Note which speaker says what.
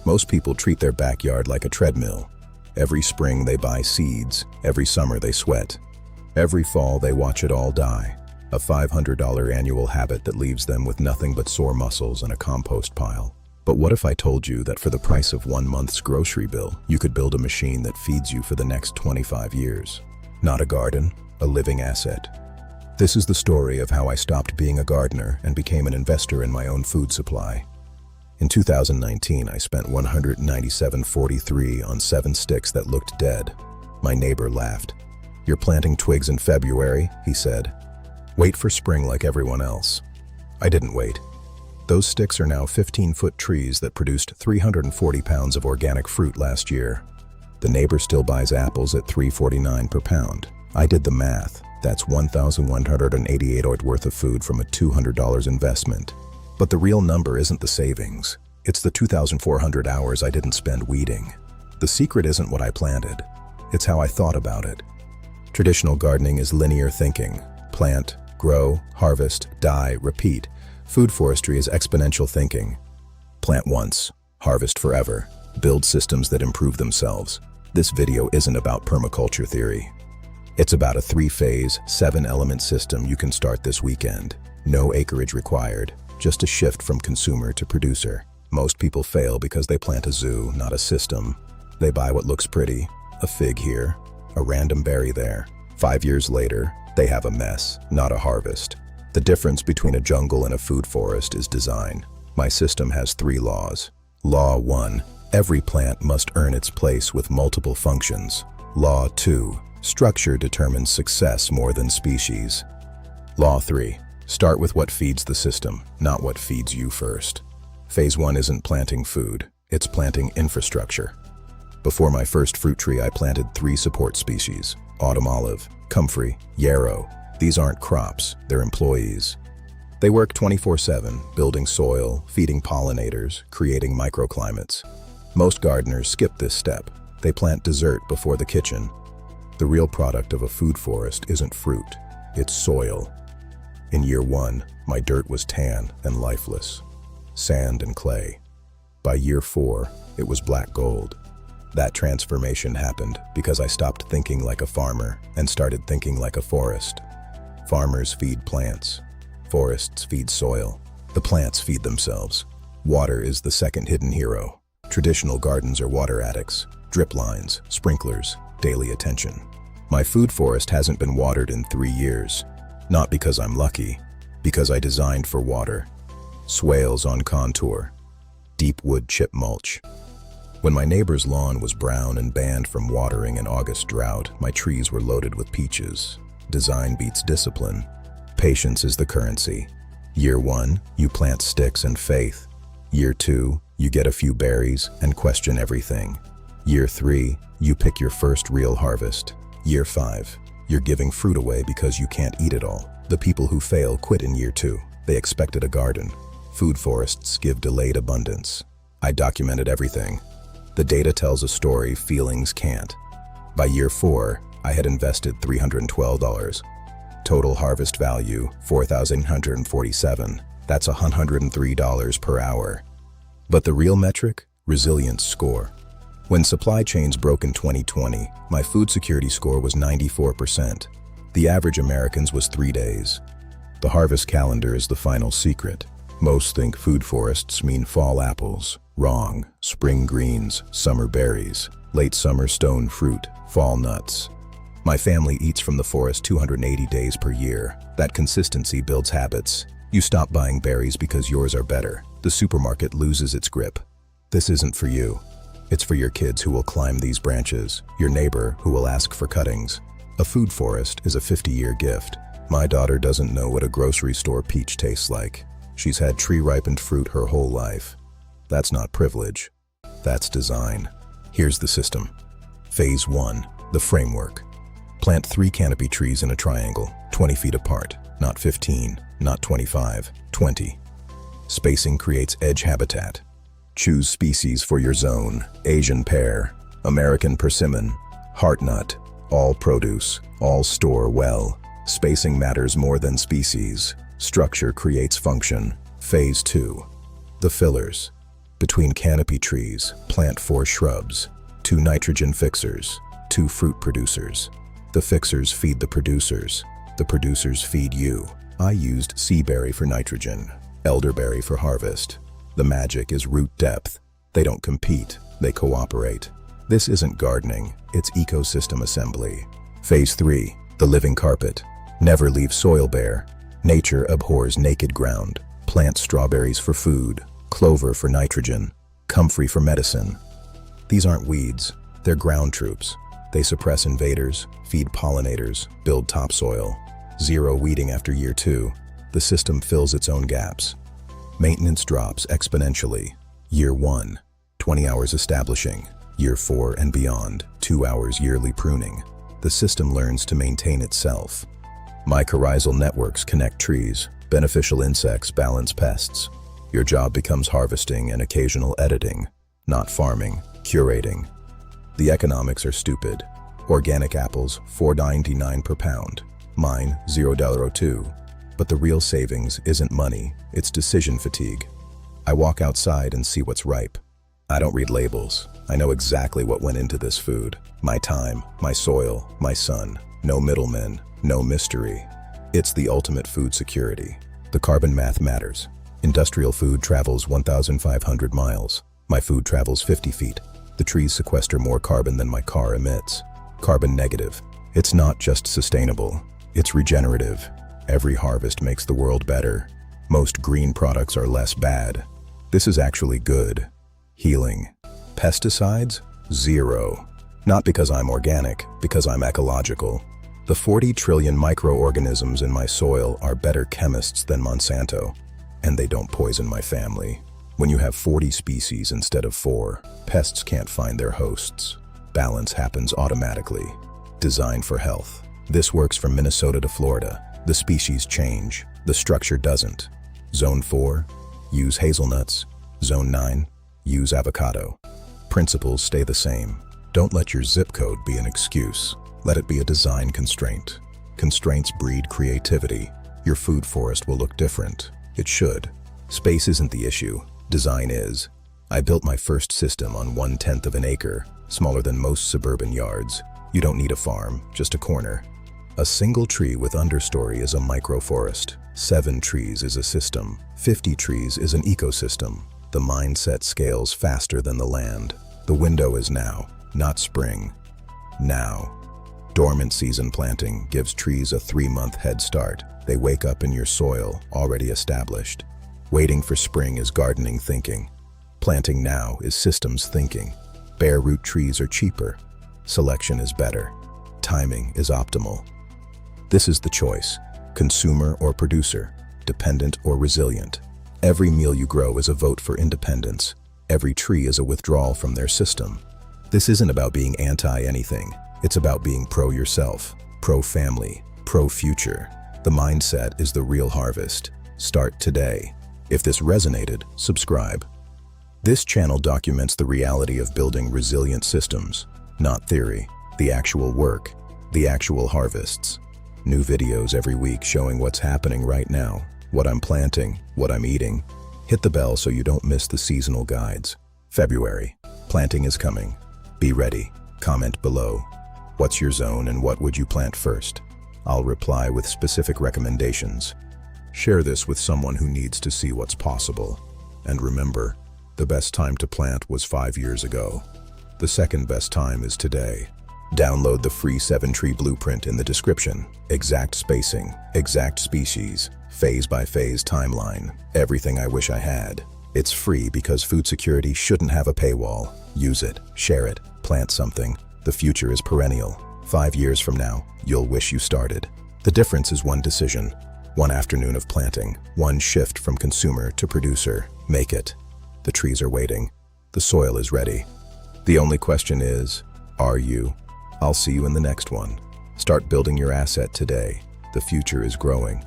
Speaker 1: Most people treat their backyard like a treadmill. Every spring they buy seeds, every summer they sweat. Every fall they watch it all die. A $500 annual habit that leaves them with nothing but sore muscles and a compost pile. But what if I told you that for the price of 1 month's grocery bill, you could build a machine that feeds you for the next 25 years? Not a garden, a living asset. This is the story of how I stopped being a gardener and became an investor in my own food supply. In 2019, I spent $197.43 on 7 sticks that looked dead. My neighbor laughed. "You're planting twigs in February," he said. "Wait for spring like everyone else." I didn't wait. Those sticks are now 15-foot trees that produced 340 pounds of organic fruit last year. The neighbor still buys apples at $3.49 per pound. I did the math. That's $1,188 worth of food from a $200 investment. But the real number isn't the savings. It's the 2,400 hours I didn't spend weeding. The secret isn't what I planted. It's how I thought about it. Traditional gardening is linear thinking. Plant, grow, harvest, die, repeat. Food forestry is exponential thinking. Plant once, harvest forever. Build systems that improve themselves. This video isn't about permaculture theory. It's about a 3-phase, 7-element system you can start this weekend. No acreage required. Just a shift from consumer to producer. Most people fail because they plant a zoo, not a system. They buy what looks pretty, a fig here, a random berry there. 5 years later, they have a mess, not a harvest. The difference between a jungle and a food forest is design. My system has 3 laws. Law 1, every plant must earn its place with multiple functions. Law 2, structure determines success more than species. Law 3, start with what feeds the system, not what feeds you first. Phase 1 isn't planting food, it's planting infrastructure. Before my first fruit tree, I planted 3 support species: autumn olive, comfrey, yarrow. These aren't crops, they're employees. They work 24/7, building soil, feeding pollinators, creating microclimates. Most gardeners skip this step. They plant dessert before the kitchen. The real product of a food forest isn't fruit, it's soil. In year 1, my dirt was tan and lifeless, sand and clay. By year 4, it was black gold. That transformation happened because I stopped thinking like a farmer and started thinking like a forest. Farmers feed plants. Forests feed soil. The plants feed themselves. Water is the second hidden hero. Traditional gardens are water addicts, drip lines, sprinklers, daily attention. My food forest hasn't been watered in 3 years. Not because I'm lucky, because I designed for water. Swales on contour. Deep wood chip mulch. When my neighbor's lawn was brown and banned from watering in August drought, my trees were loaded with peaches. Design beats discipline. Patience is the currency. Year 1, you plant sticks and faith. Year 2, you get a few berries and question everything. Year 3, you pick your first real harvest. Year 5, you're giving fruit away because you can't eat it all. The people who fail quit in year 2. They expected a garden. Food forests give delayed abundance. I documented everything. The data tells a story feelings can't. By year 4, I had invested $312. Total harvest value, $4,147. That's $103 per hour. But the real metric? Resilience score. When supply chains broke in 2020, my food security score was 94%. The average American's was 3 days. The harvest calendar is the final secret. Most think food forests mean fall apples. Wrong. Spring greens, summer berries, late summer stone fruit, fall nuts. My family eats from the forest 280 days per year. That consistency builds habits. You stop buying berries because yours are better. The supermarket loses its grip. This isn't for you. It's for your kids who will climb these branches, your neighbor who will ask for cuttings. A food forest is a 50-year gift. My daughter doesn't know what a grocery store peach tastes like. She's had tree-ripened fruit her whole life. That's not privilege. That's design. Here's the system. Phase 1, the framework. Plant 3 canopy trees in a triangle, 20 feet apart, not 15, not 25, 20. Spacing creates edge habitat. Choose species for your zone: Asian pear, American persimmon, heartnut, all produce, all store well. Spacing matters more than species. Structure creates function. Phase 2, the fillers. Between canopy trees, plant 4 shrubs, 2 nitrogen fixers, 2 fruit producers. The fixers feed the producers feed you. I used seaberry for nitrogen, elderberry for harvest. The magic is root depth. They don't compete, they cooperate. This isn't gardening, it's ecosystem assembly. Phase 3, the living carpet. Never leave soil bare. Nature abhors naked ground. Plant strawberries for food, clover for nitrogen, comfrey for medicine. These aren't weeds, they're ground troops. They suppress invaders, feed pollinators, build topsoil. Zero weeding after year 2. The system fills its own gaps. Maintenance drops exponentially. Year 1, 20 hours establishing. Year 4 and beyond, 2 hours yearly pruning. The system learns to maintain itself. Mycorrhizal networks connect trees. Beneficial insects balance pests. Your job becomes harvesting and occasional editing, not farming, curating. The economics are stupid. Organic apples, $4.99 per pound. Mine, $0.02. But the real savings isn't money, it's decision fatigue. I walk outside and see what's ripe. I don't read labels. I know exactly what went into this food. My time, my soil, my sun. No middlemen, no mystery. It's the ultimate food security. The carbon math matters. Industrial food travels 1,500 miles. My food travels 50 feet. The trees sequester more carbon than my car emits. Carbon negative. It's not just sustainable, it's regenerative. Every harvest makes the world better. Most green products are less bad. This is actually good. Healing. Pesticides? 0. Not because I'm organic, because I'm ecological. The 40 trillion microorganisms in my soil are better chemists than Monsanto, and they don't poison my family. When you have 40 species instead of 4, pests can't find their hosts. Balance happens automatically. Designed for health. This works from Minnesota to Florida. The species change, the structure doesn't. Zone 4, use hazelnuts. Zone 9, use avocado. Principles stay the same. Don't let your zip code be an excuse. Let it be a design constraint. Constraints breed creativity. Your food forest will look different. It should. Space isn't the issue. Design is. I built my first system on 1/10 of an acre, smaller than most suburban yards. You don't need a farm, just a corner. A single tree with understory is a microforest. 7 trees is a system. 50 trees is an ecosystem. The mindset scales faster than the land. The window is now, not spring. Now. Dormant season planting gives trees a 3-month head start. They wake up in your soil, already established. Waiting for spring is gardening thinking. Planting now is systems thinking. Bare root trees are cheaper. Selection is better. Timing is optimal. This is the choice, consumer or producer, dependent or resilient. Every meal you grow is a vote for independence. Every tree is a withdrawal from their system. This isn't about being anti-anything. It's about being pro-yourself, pro-family, pro-future. The mindset is the real harvest. Start today. If this resonated, subscribe. This channel documents the reality of building resilient systems, not theory, the actual work, the actual harvests. New videos every week showing what's happening right now, what I'm planting, what I'm eating. Hit the bell so you don't miss the seasonal guides. February. Planting is coming. Be ready. Comment below. What's your zone and what would you plant first? I'll reply with specific recommendations. Share this with someone who needs to see what's possible. And remember, the best time to plant was 5 years ago. The second best time is today. Download the free 7-tree blueprint in the description. Exact spacing, exact species, phase-by-phase timeline, everything I wish I had. It's free because food security shouldn't have a paywall. Use it, share it, plant something. The future is perennial. 5 years from now, you'll wish you started. The difference is one decision, one afternoon of planting, one shift from consumer to producer. Make it. The trees are waiting. The soil is ready. The only question is, are you? I'll see you in the next one. Start building your asset today. The future is growing.